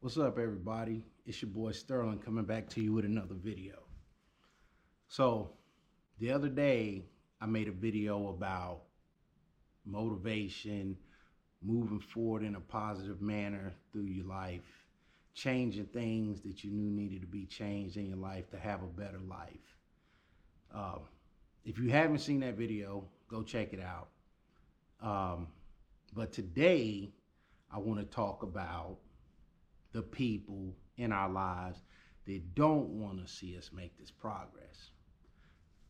What's up, everybody? It's your boy Sterling coming back to you with another video. So, the other day, I made a video about motivation, moving forward in a positive manner through your life, changing things that you knew needed to be changed in your life to have a better life. If you haven't seen that video, go check it out. But today, I want to talk about the people in our lives that don't want to see us make this progress.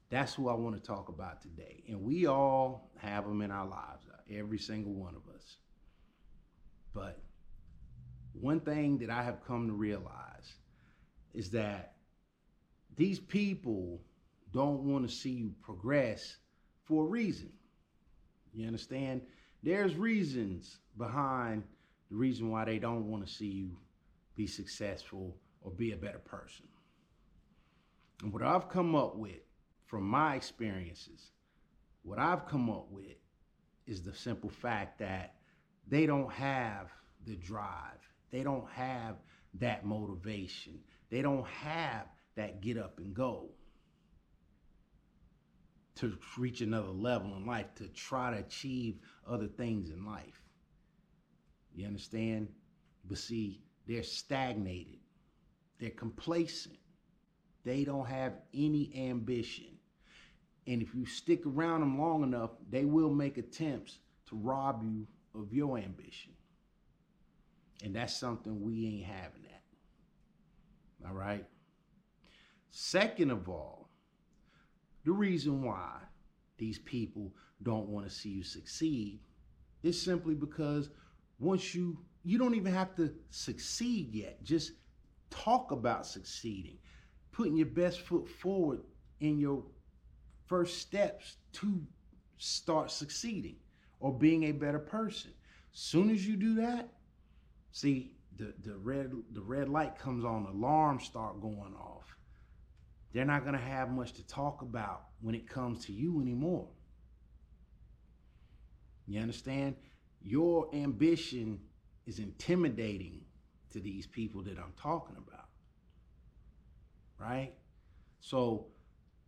That's who I want to talk about today. And we all have them in our lives, every single one of us. But one thing that I have come to realize is that these people don't want to see you progress for a reason. You understand? There's reasons behind the reason why they don't want to see you be successful or be a better person. And what I've come up with from my experiences, what I've come up with is the simple fact that they don't have the drive. They don't have that motivation. They don't have that get up and go to reach another level in life, to try to achieve other things in life. You understand? But see, they're stagnated. They're complacent. They don't have any ambition. And if you stick around them long enough, they will make attempts to rob you of your ambition. And that's something we ain't having that. All right? Second of all, the reason why these people don't want to see you succeed is simply because once you don't even have to succeed yet. Just talk about succeeding, putting your best foot forward in your first steps to start succeeding or being a better person. Soon as you do that, see, the red light comes on, alarms start going off. They're not going to have much to talk about when it comes to you anymore. You understand? Your ambition is intimidating to these people that I'm talking about, right? So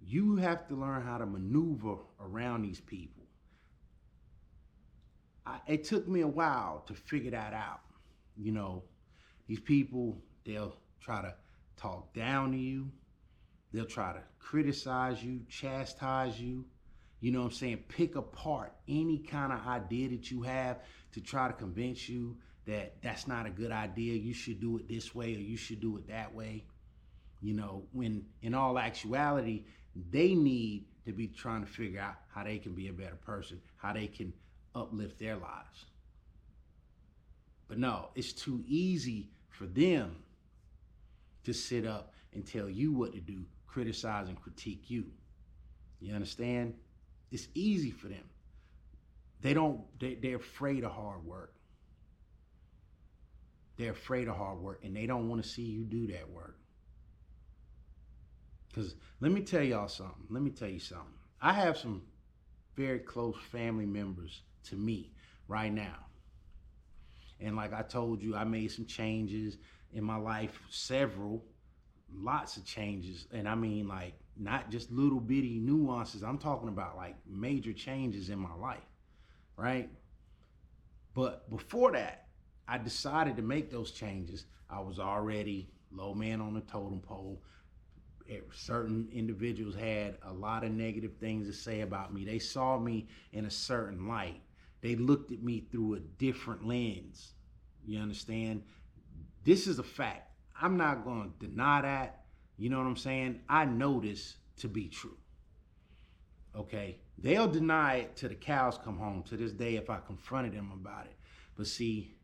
you have to learn how to maneuver around these people. It took me a while to figure that out. You know, these people, they'll try to talk down to you. They'll try to criticize you, chastise you. You know what I'm saying? Pick apart any kind of idea that you have to try to convince you that that's not a good idea. You should do it this way or you should do it that way. You know, when in all actuality, they need to be trying to figure out how they can be a better person, how they can uplift their lives. But no, it's too easy for them to sit up and tell you what to do, criticize and critique you. You understand? It's easy for them. They're afraid of hard work. They're afraid of hard work and they don't want to see you do that work. Because let me tell you something. I have some very close family members to me right now. And like I told you, I made some changes in my life, lots of changes. And I mean, like, not just little bitty nuances. I'm talking about like major changes in my life, right? But before that, I decided to make those changes. I was already low man on the totem pole. Certain individuals had a lot of negative things to say about me. They saw me in a certain light. They looked at me through a different lens. You understand? This is a fact. I'm not going to deny that. You know what I'm saying? I know this to be true. Okay? They'll deny it till the cows come home. To this day, if I confronted them about it. But see,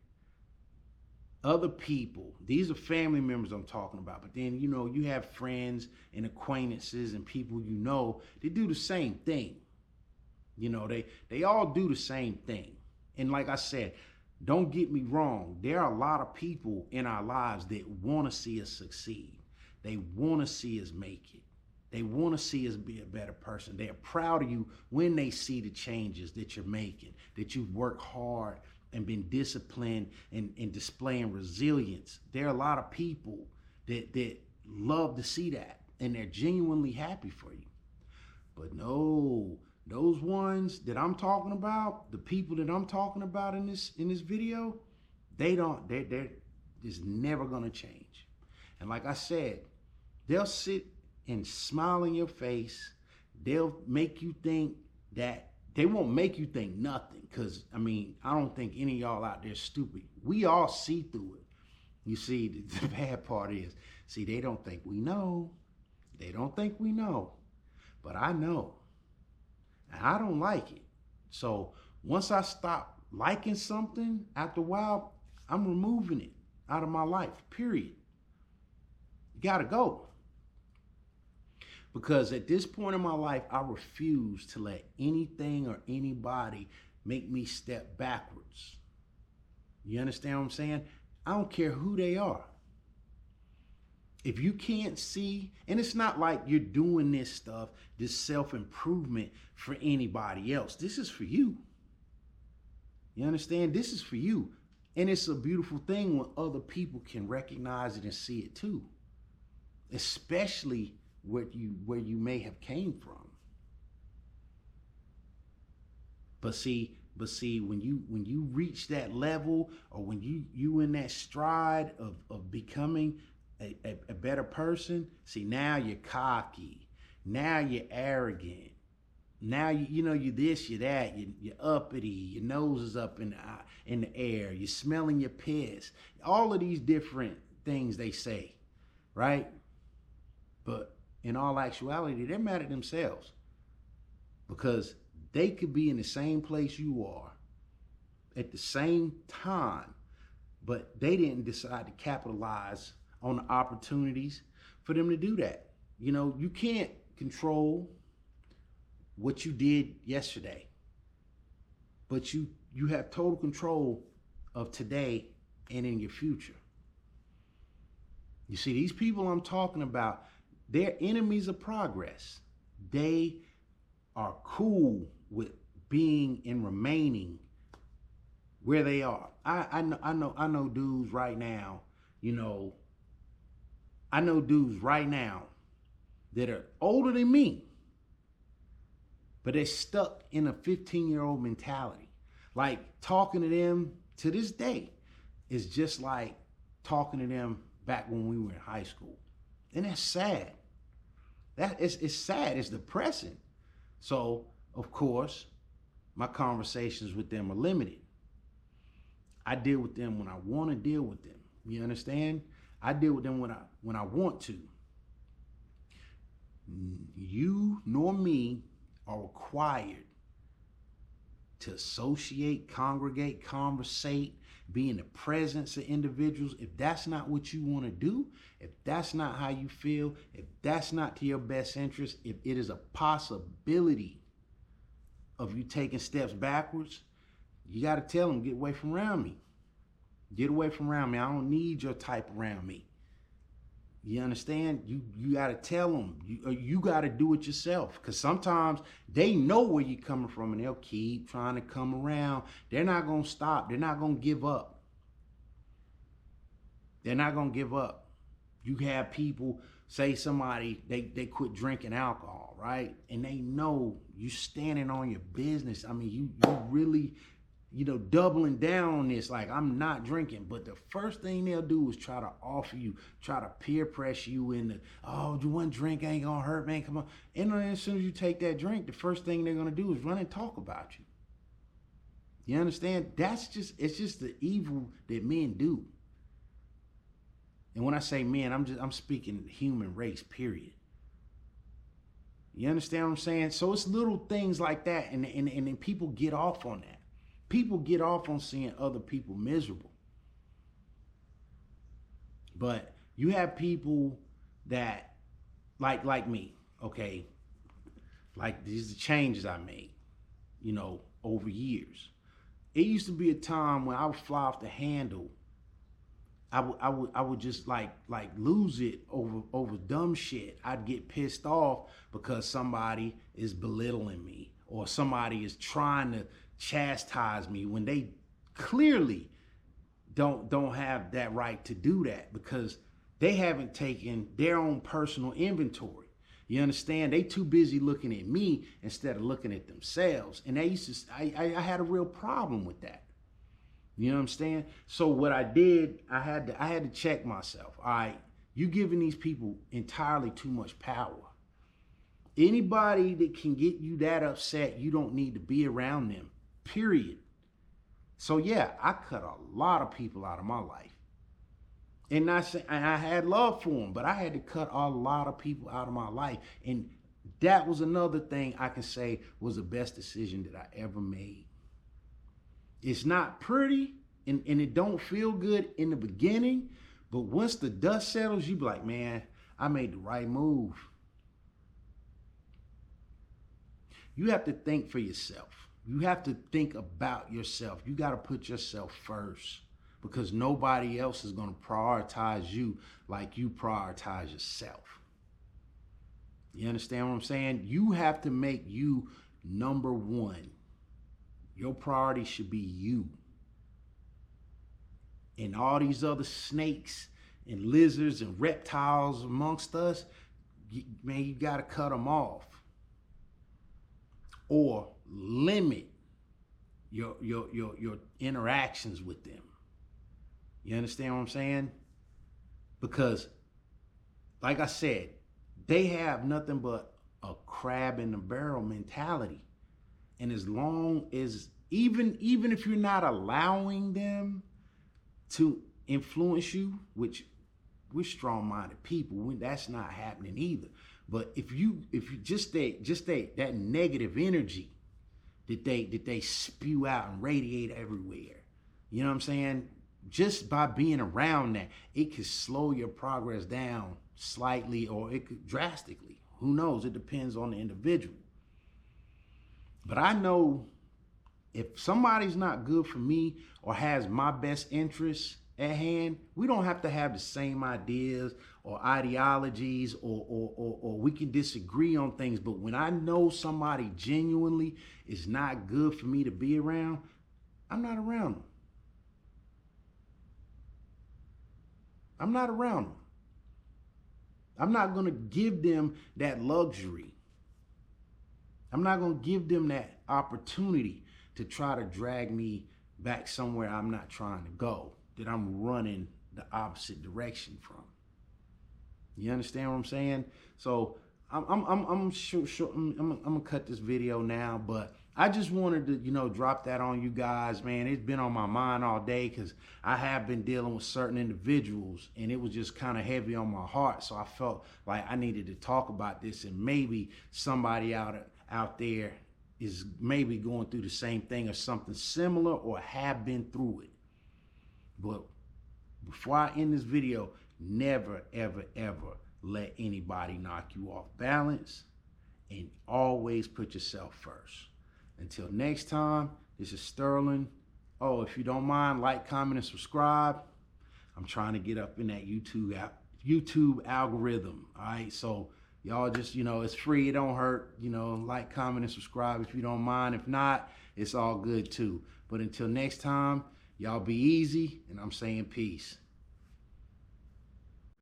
other people, these are family members I'm talking about, but then, you know, you have friends and acquaintances and people you know, they do the same thing. You know, they all do the same thing. And like I said, don't get me wrong, there are a lot of people in our lives that want to see us succeed. They want to see us make it. They want to see us be a better person. They're proud of you when they see the changes that you're making, that you've worked hard and been disciplined and displaying resilience. There are a lot of people that love to see that, and they're genuinely happy for you. But no, those ones that I'm talking about, the people that I'm talking about in this video, they're just never gonna change. And like I said, they'll sit and smile in your face. They'll make you think that they won't make you think nothing. Cause I mean, I don't think any of y'all out there stupid. We all see through it. You see, the bad part is, see, they don't think we know. They don't think we know. But I know. And I don't like it. So once I stop liking something, after a while, I'm removing it out of my life, period. You gotta go. Because at this point in my life, I refuse to let anything or anybody make me step backwards. You understand what I'm saying? I don't care who they are. If you can't see, and it's not like you're doing this stuff, this self-improvement for anybody else. This is for you. You understand? This is for you. And it's a beautiful thing when other people can recognize it and see it too. Especially where you may have came from. But see, when you reach that level, or when you in that stride of becoming a better person, see, now you're cocky, now you're arrogant, now you're this, you're that, you're uppity, your nose is up in the air, you're smelling your piss, all of these different things they say, right? But in all actuality, they're mad at themselves, because they could be in the same place you are at the same time, but they didn't decide to capitalize on the opportunities for them to do that. You can't control what you did yesterday, but you have total control of today and in your future. You see, these people I'm talking about, they're enemies of progress. They are cool with being and remaining where they are. I know dudes right now, I know dudes right now that are older than me, but they're stuck in a 15-year-old mentality. Like, talking to them to this day is just like talking to them back when we were in high school. And that's sad. It's sad, it's depressing. So, of course, my conversations with them are limited. I deal with them when I want to deal with them. You understand? I deal with them when I want to. You nor me are required to associate, congregate, conversate, be in the presence of individuals. If that's not what you want to do, if that's not how you feel, if that's not to your best interest, if it is a possibility of you taking steps backwards, you got to tell them, get away from around me. Get away from around me. I don't need your type around me. You understand? You got to tell them. You got to do it yourself. Because sometimes they know where you're coming from, and they'll keep trying to come around. They're not going to stop. They're not going to give up. They're not going to give up. You have people, say somebody, they quit drinking alcohol, right? And they know you standing on your business. I mean, you really, doubling down on this, like, I'm not drinking. But the first thing they'll do is try to offer you, try to peer press you into, oh, you want drink, ain't gonna hurt, man, come on. And then as soon as you take that drink, the first thing they're gonna do is run and talk about you. You understand? It's just the evil that men do. And when I say men, I'm speaking human race, period. You understand what I'm saying? So it's little things like that, and then people get off on that. People get off on seeing other people miserable. But you have people that, like me, okay? Like, these are the changes I made, over years. It used to be a time when I would fly off the handle. I would just like lose it over dumb shit. I'd get pissed off because somebody is belittling me, or somebody is trying to chastise me when they clearly don't have that right to do that because they haven't taken their own personal inventory. You understand? They too busy looking at me instead of looking at themselves. And I had a real problem with that. You know what I'm saying? So what I did, I had to check myself. All right, you giving these people entirely too much power. Anybody that can get you that upset, you don't need to be around them, period. So yeah, I cut a lot of people out of my life. And I had love for them, but I had to cut a lot of people out of my life. And that was another thing I can say was the best decision that I ever made. It's not pretty and it don't feel good in the beginning, but once the dust settles, you be like, man, I made the right move. You have to think for yourself. You have to think about yourself. You got to put yourself first because nobody else is going to prioritize you like you prioritize yourself. You understand what I'm saying? You have to make you number one. Your priority should be you. And all these other snakes and lizards and reptiles amongst us, man, you got to cut them off. Or limit your interactions with them. You understand what I'm saying? Because, like I said, they have nothing but a crab in the barrel mentality. And as long as, even if you're not allowing them to influence you, which we're strong-minded people, that's not happening either. But if you just that negative energy that they spew out and radiate everywhere, you know what I'm saying? Just by being around that, it could slow your progress down slightly or it could drastically. Who knows? It depends on the individual. But I know if somebody's not good for me or has my best interests at hand, we don't have to have the same ideas or ideologies or we can disagree on things. But when I know somebody genuinely is not good for me to be around, I'm not around them. I'm not around them. I'm not going to give them that luxury. I'm not going to give them that opportunity to try to drag me back somewhere I'm not trying to go, that I'm running the opposite direction from. You understand what I'm saying? So I'm gonna cut this video now, but I just wanted to, drop that on you guys, man. It's been on my mind all day because I have been dealing with certain individuals and it was just kind of heavy on my heart. So I felt like I needed to talk about this and maybe somebody out there is maybe going through the same thing or something similar or have been through it. But before I end this video, never, ever, ever let anybody knock you off balance and always put yourself first. Until next time, this is Sterling. Oh, if you don't mind, like, comment, and subscribe. I'm trying to get up in that YouTube algorithm, all right? So y'all just, it's free, it don't hurt. Like, comment, and subscribe if you don't mind. If not, it's all good too. But until next time, y'all be easy, and I'm saying peace.